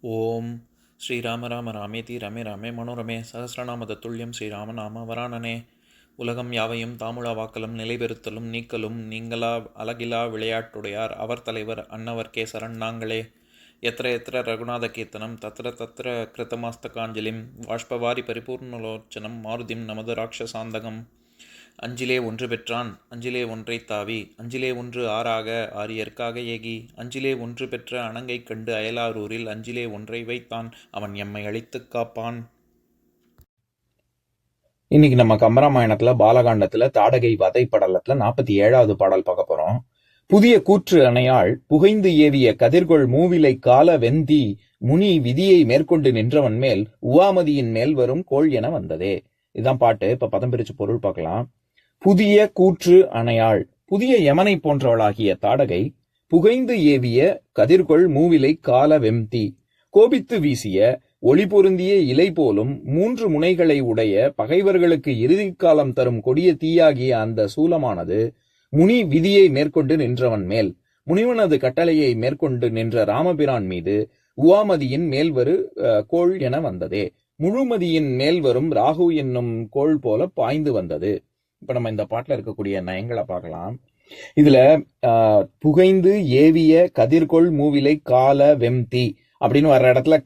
ஓம் ஸ்ரீராம ராம ராமேதி ரமே ராமே மனோரமே சகசிரநாம தத்துல்யம் ஸ்ரீராமநாம வராணனே. உலகம் யாவையும் தாமுழா வாக்கலும் நிலைபெறுத்தலும் நீக்கலும் நீங்களா அழகிலா விளையாட்டுடையார் அவர் தலைவர் அன்னவர் கேசரன் நாங்களே. எத்திர எத்திர ரகுநாத கீர்த்தனம் தத்திர தத்திர கிருத்தமாஸ்தகாஞ்சலிம் வாஷ்பவாரி பரிபூர்ணலோச்சனம் மாருதிம் நமது ராட்சசாந்தகம். அஞ்சிலே ஒன்று பெற்றான் அஞ்சிலே ஒன்றை தாவி அஞ்சிலே ஒன்று ஆறாக ஆரியர்க்காக ஏகி அஞ்சிலே ஒன்று பெற்ற அணங்கை கண்டு அயலாரூரில் அஞ்சிலே ஒன்றை வைத்தான் அவன் எம்மை அழித்துக் காப்பான். இன்னைக்கு நம்ம கம்பராமாயணத்துல பாலகாண்டத்துல தாடகை வதை படலத்துல 47வது பாடல் பார்க்க போறோம். புதிய கூற்று அணையாள் புகைந்து ஏவிய கதிர்கொள் மூவிலை கால வெந்தி முனி விதியை மேற்கொண்டு நின்றவன் மேல் உவாமதியின் மேல் வரும் கோள் என வந்ததே. இதுதான் பாட்டு. இப்ப பதம் பிரிச்சு பொருள் பார்க்கலாம். புதிய கூற்று அணையாள், புதிய யமனை போன்றவளாகிய தாடகை புகைந்து ஏவிய கதிர்கொள் மூவிலை கால வெம்தி, கோபித்து வீசிய ஒளி பொருந்திய இலை போலும் 3 முனைகளை உடைய பகைவர்களுக்கு இறுதி காலம் தரும் கொடிய தீயாகிய அந்த சூலமானது முனி விதியை மேற்கொண்டு நின்றவன் மேல், முனிவனது கட்டளையை மேற்கொண்டு நின்ற ராமபிரான் மீது உவாமதியின் மேல்வரு கோள் என வந்ததே. முழுமதியின் மேல் வரும் ராகு என்னும் கோள் போல பாய்ந்து வந்தது. இப்ப நம்ம இந்த பாட்டுல இருக்கக்கூடிய நயங்களை பார்க்கலாம். இதுல புகைந்து ஏவிய கதிர்கொள் மூவிலை கால வெம்தி அப்படின்னு வர்ற இடத்துல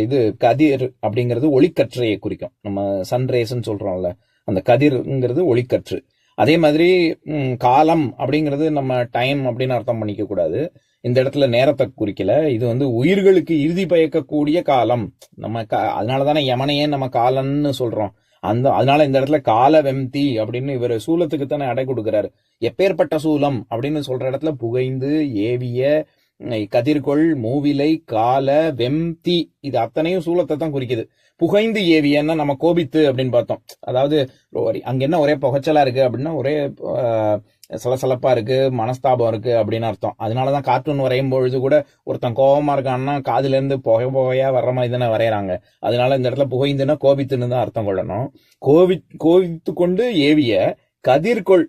இது கதிர் அப்படிங்கிறது ஒளிக்கற்றையை குறிக்கும். நம்ம சன்ரேஸ்ன்னு சொல்றோம்ல, அந்த கதிர்ங்கிறது ஒளிக்கற்று. அதே மாதிரி காலம் அப்படிங்கிறது நம்ம டைம் அப்படின்னு அர்த்தம் பண்ணிக்க கூடாது. இந்த இடத்துல நேரத்தை குறிக்கல. இது உயிர்களுக்கு இறுதி பயக்கக்கூடிய காலம். நம்ம அதனாலதானே யமனையே நம்ம காலம்னு சொல்றோம். அதனால இந்த இடத்துல கால வெம்தி அப்படின்னு இவர் சூலத்துக்கு தானே அடை கொடுக்கிறாரு. எப்பேற்பட்ட சூலம் அப்படின்னு சொல்ற இடத்துல புகைந்து ஏவிய கதிர்கொள் மூவிலை கால வெம்தி, இது அத்தனையும் சூலத்தை தான் குறிக்குது. புகைந்து ஏவியன்னா நம்ம கோபித்து அப்படின்னு பார்த்தோம். அதாவது அங்க என்ன ஒரே புகைச்சலா இருக்கு அப்படின்னா ஒரே சலசலப்பா இருக்கு, மனஸ்தாபம் இருக்கு அப்படின்னு அர்த்தம். அதனாலதான் கார்ட்டூன் வரையும் பொழுது கூட ஒருத்தன் கோபமா இருக்கான்னா காதுல இருந்து புகையா வர்ற மாதிரி தானே வரையறாங்க. அதனால இந்த இடத்துல புகைந்துன்னா கோபித்துன்னு தான் அர்த்தம் கொள்ளணும். கோபித்து கொண்டு ஏவிய கதிர்கொள்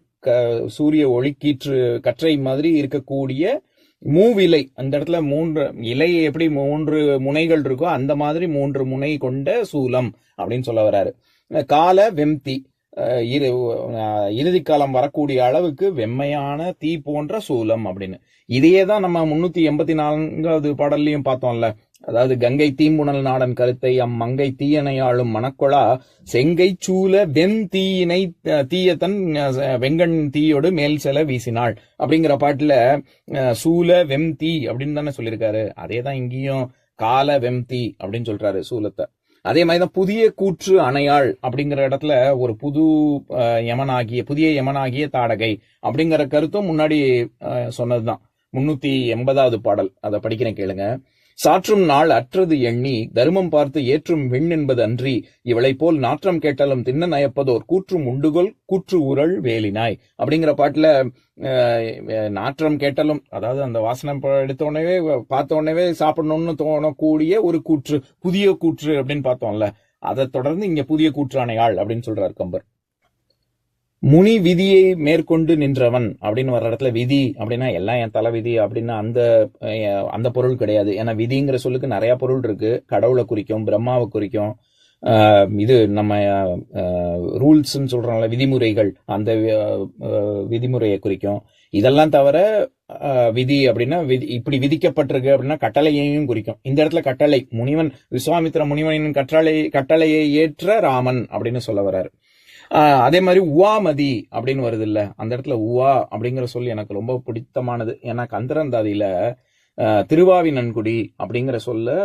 சூரிய ஒளி கீற்று கற்றை மாதிரி இருக்கக்கூடிய மூவிலை, அந்த இடத்துல 3 இலை எப்படி 3 முனைகள் இருக்கோ அந்த மாதிரி 3 முனை கொண்ட சூலம் அப்படின்னு சொல்ல வர்றாரு. கால வெம்தி, இறுதி காலம் வரக்கூடிய அளவுக்கு வெம்மையான தீ போன்ற சூலம் அப்படின்னு. இதையே தான் நம்ம 384வது பாடல்லையும் பார்த்தோம்ல. அதாவது கங்கை தீம்புணல் நாடன் கருத்தை அம்மங்கை தீயனையாளும் மணக்கொழா செங்கை சூல வெந்தீயினை தீயத்தன் வெங்கண் தீயோடு மேல் செல வீசினாள் அப்படிங்கிற பாட்டுல சூல வெம்தி அப்படின்னு தானே சொல்லியிருக்காரு. அதே தான் இங்கேயும் கால வெம்தி அப்படின்னு சொல்றாரு சூலத்தை. அதே மாதிரிதான் புதிய கூற்று அணையாள் அப்படிங்கிற இடத்துல ஒரு புதிய யமனாகிய தாடகை அப்படிங்கிற கருத்தும் முன்னாடி சொன்னதுதான். 380வது பாடல், அதை படிக்கிறேன் கேளுங்க. சாற்றும் நாள் அற்றது எண்ணி தர்மம் பார்த்து ஏற்றும் விண் என்பது அன்றி இவளை போல் நாற்றம் கேட்டாலும் தின்ன நயப்பதோர் கூற்றும் உண்டுகொள் கூற்று உரள் வேலினாய் அப்படிங்கிற பாட்டுல நாற்றம் கேட்டாலும், அதாவது அந்த வாசனை எடுத்த உடனே பார்த்த உடனே சாப்பிடணும்னு தோணக்கூடிய ஒரு கூற்று, புதிய கூற்று அப்படின்னு பார்த்தோம்ல. அதை தொடர்ந்து இங்க புதிய கூற்று அணையாள் அப்படின்னு சொல்றாரு கம்பர். முனி விதியை மேற்கொண்டு நின்றவன் அப்படின்னு வர்ற இடத்துல விதி அப்படின்னா எல்லாம் என் தலை விதி அப்படின்னா அந்த பொருள் கிடையாது. ஏன்னா விதிங்கிற சொல்லுக்கு நிறைய பொருள் இருக்கு. கடவுளை குறிக்கும், பிரம்மாவை குறிக்கும், இது நம்ம ரூல்ஸ்ன்னு சொல்றோம்ல விதிமுறைகள், அந்த விதிமுறையை குறிக்கும். இதெல்லாம் தவிர விதி அப்படின்னா இப்படி விதிக்கப்பட்டிருக்கு அப்படின்னா கட்டளையையும் குறிக்கும். இந்த இடத்துல கட்டளை, முனிவன் விஸ்வாமித்திர முனிவனின் கட்டளையை ஏற்ற ராமன் அப்படின்னு சொல்ல வர்றாரு. அதே மாதிரி உவாமதி அப்படின்னு வருது இல்ல, அந்த இடத்துல உவா அப்படிங்கிற சொல் எனக்கு ரொம்ப பிடித்தமானது. ஏன்னா கந்தரந்தாதியில திருவாவினன்குடி அப்படிங்கிற சொல்ல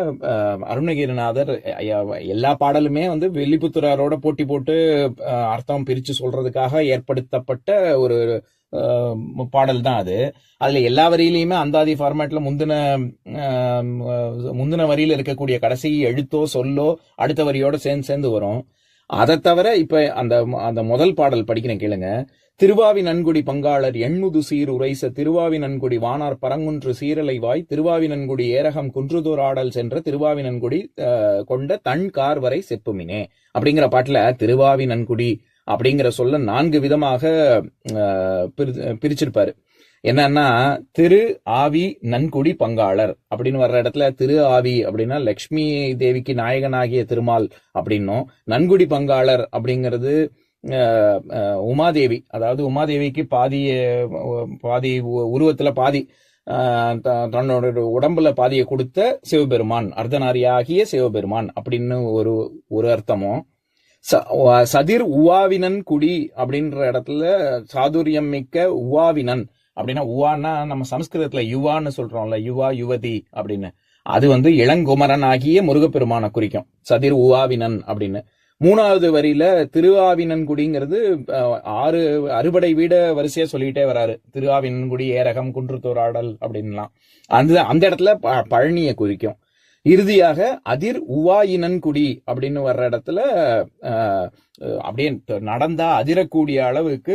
அருணகிரிநாதர் எல்லா பாடலுமே வெள்ளிப்புத்துறாரோட போட்டி போட்டு அர்த்தம் பிரிச்சு சொல்றதுக்காக ஏற்படுத்தப்பட்ட ஒரு பாடல் தான் அது. அதுல எல்லா வரியிலையுமே அந்தாதி ஃபார்மேட்ல முந்தின வரியில இருக்கக்கூடிய கடைசி எழுத்தோ சொல்லோ அடுத்த வரியோட சேர்ந்து வரும். அதை தவிர இப்ப அந்த முதல் பாடல் படிக்கிறேன் கேளுங்க. திருவாவி நன்குடி பங்காளர் எண்முது சீர் உரைச திருவாவி நன்குடி வானார் பரங்குன்று சீரலை வாய் திருவாவி நன்குடி ஏரகம் குன்றுதோர் ஆடல் சென்ற திருவாவி நன்குடி கொண்ட தன் கார் வரை செப்புமினே அப்படிங்கிற பாட்டுல திருவாவி நன்குடி அப்படிங்கிற சொல்ல 4 விதமாக பிரிச்சிருப்பாரு. என்னன்னா திரு ஆவி நன்குடி பங்காளர் அப்படின்னு வர்ற இடத்துல திரு ஆவி அப்படின்னா லக்ஷ்மி தேவிக்கு நாயகனாகிய திருமால் அப்படின்னும், நன்குடி பங்காளர் அப்படிங்கிறது உமாதேவி, அதாவது உமாதேவிக்கு பாதி உருவத்துல பாதி தன்னோட உடம்புல பாதியை கொடுத்த சிவபெருமான், அர்த்தநாரியாகிய சிவபெருமான் அப்படின்னு ஒரு அர்த்தமும், சதிர் உவாவினன் குடி அப்படின்ற இடத்துல சாதுரியம் மிக்க உவாவினன் அப்படின்னா, உவான்னா நம்ம சமஸ்கிருதத்துல யுவான்னு சொல்றோம்ல, யுவா யுவதி அப்படின்னு, அது வந்து இளங்குமரன் ஆகிய முருகப்பெருமான குறிக்கும், சதிர் உவாவினன் அப்படின்னு. மூணாவது வரியில திருவாவினன்குடிங்கிறது 6 அறுபடை வீட வரிசையா சொல்லிட்டே வராரு. திருவாவினன்குடி, ஏரகம், குன்றுத்தோராடல் அப்படின்லாம் அந்த இடத்துல பழனியை குறிக்கும். இறுதியாக அதிர் உவாயினன்குடி அப்படின்னு வர்ற இடத்துல அப்படியே நடந்தா அதிரக்கூடிய அளவுக்கு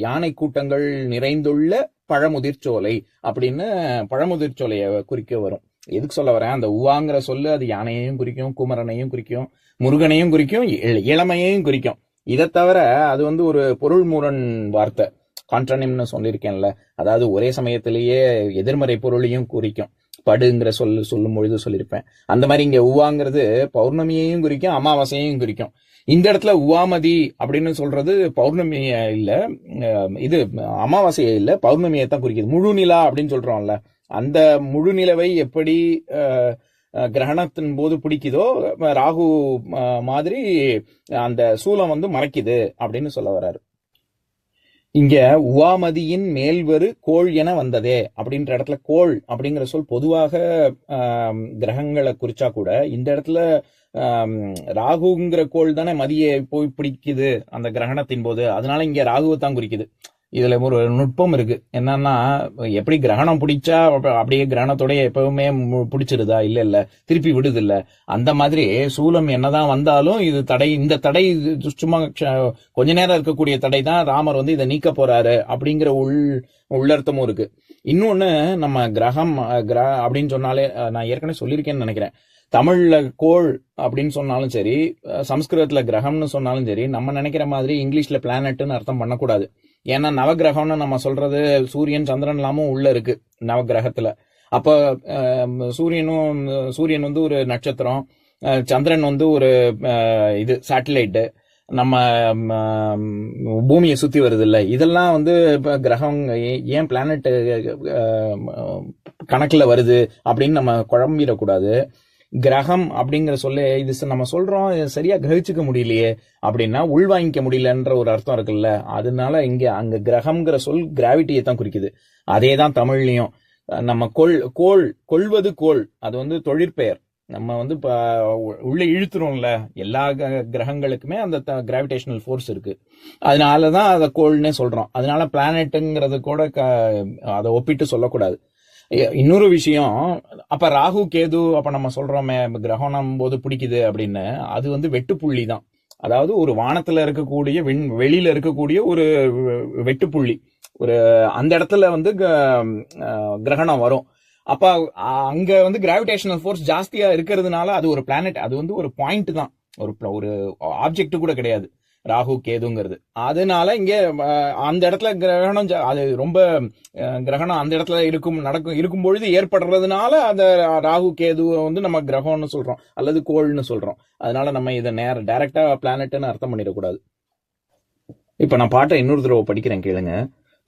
யானை கூட்டங்கள் நிறைந்துள்ள பழமுதிர்ச்சோலை அப்படின்னு பழமுதிர்ச்சோலையை குறிக்க வரும். எதுக்கு சொல்ல வரேன், அந்த உவாங்கிற சொல்லு அது யானையையும் குறிக்கும், குமரனையும் குறிக்கும், முருகனையும் குறிக்கும், இளமையையும் குறிக்கும். இதை தவிர அது வந்து ஒரு பொருள் முரண் வார்த்தை, கான்ட்ரானிம்னு சொல்லியிருக்கேன்ல, அதாவது ஒரே சமயத்திலேயே எதிர்மறை பொருளையும் குறிக்கும். படுங்கிற சொல்லும் பொழுது சொல்லியிருப்பேன். அந்த மாதிரி இங்க உவாங்கிறது பௌர்ணமியையும் குறிக்கும், அமாவாசையையும் குறிக்கும். இந்த இடத்துல உவாமதி அப்படின்னு சொல்றது பௌர்ணமிய இல்ல, இது அமாவாசையை இல்ல, பௌர்ணமியை தான் குறிக்குது. முழு நிலா அப்படின்னு சொல்றோம்ல, அந்த முழு நிலவை எப்படி கிரகணத்தின் போது பிடிக்குதோ, ராகு மாதிரி அந்த சூலம் வந்து மறைக்குது அப்படின்னு சொல்ல வர்றாரு. இங்க உவாமதியின் மேல்வரு கோள் என வந்ததே அப்படின்ற இடத்துல கோள் அப்படிங்கிற சொல் பொதுவாக கிரகங்களை குறிச்சா கூட, இந்த இடத்துல ராகுங்கிற கோள் தானே மதியை போய் பிடிக்குது அந்த கிரகணத்தின் போது, அதனால இங்க ராகுவை தான் குறிக்குது. இதுல ஒரு நுட்பம் இருக்கு. என்னன்னா, எப்படி கிரகணம் பிடிச்சா அப்படியே கிரகணத்தோட எப்பவுமே பிடிச்சிருதா? இல்ல திருப்பி விடுது இல்ல. அந்த மாதிரி சூலம் என்னதான் வந்தாலும் இது தடை, இந்த தடை சும்மா கொஞ்ச நேரம் இருக்கக்கூடிய தடை தான், ராமர் வந்து இதை நீக்க போறாரு அப்படிங்கிற உள்ளர்த்தமும் இருக்கு. இன்னொன்னு, நம்ம கிரகம் அப்படின்னு சொன்னாலே, நான் ஏற்கனவே சொல்லியிருக்கேன்னு நினைக்கிறேன், தமிழ்ல கோள் அப்படின்னு சொன்னாலும் சரி, சமஸ்கிருதத்துல கிரகம்னு சொன்னாலும் சரி, நம்ம நினைக்கிற மாதிரி இங்கிலீஷ்ல பிளானட்னு அர்த்தம் பண்ணக்கூடாது. ஏன்னா நவகிரகம்னு நம்ம சொல்றது சூரியன் சந்திரன் எல்லாமும் உள்ள இருக்கு நவகிரகத்துல. அப்ப சூரியன் வந்து ஒரு நட்சத்திரம், சந்திரன் வந்து ஒரு இது சேட்டலைட்டு, நம்ம பூமியை சுத்தி வருது இல்ல, இதெல்லாம் வந்து இப்ப கிரகம் ஏன் பிளானட் கணக்குல வருது அப்படின்னு நம்ம குழம்பிடக்கூடாது. கிரகம் அப்படிங்கிற சொல்ல இது நம்ம சொல்றோம், சரியா கிரகிச்சுக்க முடியலையே அப்படின்னா உள்வாங்கிக்க முடியலன்ற ஒரு அர்த்தம் இருக்குல்ல, அதனால அங்க கிரகம்ங்கிற சொல் கிராவிட்டியை தான் குறிக்குது. அதே தான் தமிழ்லயும் நம்ம கொள்வது கோள், அது வந்து தொழிற்பெயர். நம்ம வந்து உள்ள இழுத்துறோம்ல, எல்லா கிரகங்களுக்குமே அந்த கிராவிடேஷனல் ஃபோர்ஸ் இருக்கு, அதனாலதான் அதை கோள்னே சொல்றோம். அதனால பிளானட்டுங்கிறது கூட அதை ஒப்பிட்டு சொல்லக்கூடாது. இன்னொரு விஷயம், அப்ப ராகு கேது அப்ப நம்ம சொல்றோமே கிரகணம் போது பிடிக்குது அப்படின்னு, அது வந்து வெட்டுப்புள்ளி தான். அதாவது ஒரு வானத்துல இருக்கக்கூடிய வெளியில இருக்கக்கூடிய ஒரு வெட்டுப்புள்ளி, ஒரு அந்த இடத்துல வந்து கிரகணம் வரும். அப்ப அங்க வந்து கிராவிடேஷனல் ஃபோர்ஸ் ஜாஸ்தியா இருக்கிறதுனால அது ஒரு பிளானட், அது வந்து ஒரு பாயிண்ட் தான், ஒரு ஆப்ஜெக்ட் கூட கிடையாது ராகு கேதுங்கிறது. அதனால இங்க அந்த இடத்துல கிரகணம், அது ரொம்ப கிரகணம் அந்த இடத்துல இருக்கும் பொழுது ஏற்படுறதுனால அந்த ராகு கேது வந்து நம்ம கிரகம்னு சொல்றோம் அல்லது கோள்னு சொல்றோம். அதனால நம்ம இதை டைரக்டா பிளானட்னு அர்த்தம் பண்ணிடக்கூடாது. இப்ப நான் பாட்டை இன்னொரு தடவை படிக்கிறேன், கேளுங்க.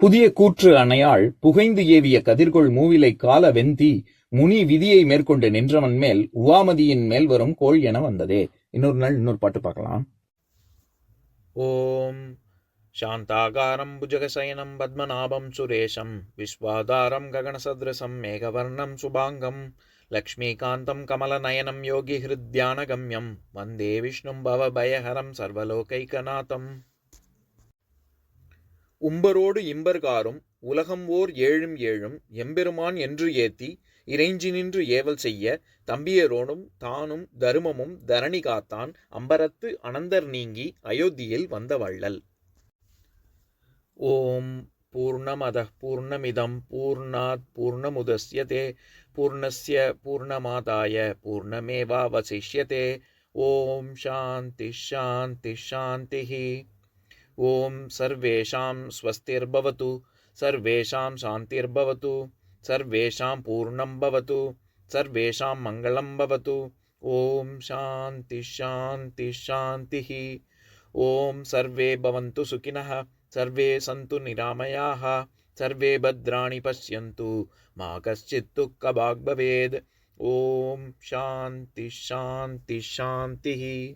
புதிய கூற்று அணையாள் புகைந்து ஏவிய கதிர்கொள் மூவிலை கால வெந்தி முனி விதியை மேற்கொண்டு நின்றவன் மேல் உவாமதியின் மேல் வரும் கோள் என வந்ததே. இன்னொரு நாள் இன்னொரு பாட்டு பார்க்கலாம். ஓம் சாந்தாகாரம் புஜகசயனம் பத்மநாபம் சுரேஷம் விஸ்வாதாரம் ககனசத்ரசம் மேகவர்ணம் சுபாங்கம் லக்ஷ்மீகாந்தம் கமலநயனம் யோகி ஹிருத்யானகம்யம் வந்தே விஷ்ணும் பவபயஹரம் சர்வலோகைகநாதம். உம்பரோடு இம்பர்காரும் உலகம் ஓர் ஏழும் ஏழும் எம்பெருமான் என்று ஏத்தி இறைஞ்சி நின்று ஏவல் செய்ய தம்பியரோனும் தானும் தருமமும் தரணி காத்தான் அம்பரத்து அனந்தர் நீங்கி அயோத்தியில் வந்த வள்ளல். ஓம் பூர்ணமத பூர்ணமிதம் பூர்ணாத் பூர்ணமுதஸ்யதே பூர்ணஸ்ய பூர்ணமாதாய பூர்ணமேவாவசிஷ்யதே. ஓம் சாந்தி ஷாந்தி ஷாந்தி. ஓம் சர்வேஷாம் ஸ்வஸ்திர்பவது सर्वेषां शान्तिर्भवतु, सर्वेषां पूर्णं भवतु, सर्वेषां मङ्गलं भवतु। ॐ शान्ति शान्ति शान्तिः। ॐ सर्वे भवन्तु सुखिनः, सर्वे सन्तु निरामयाः, सर्वे भद्राणि पश्यन्तु, मा कश्चित् दुःखभाग् भवेत्। ॐ शान्ति शान्ति शान्तिः।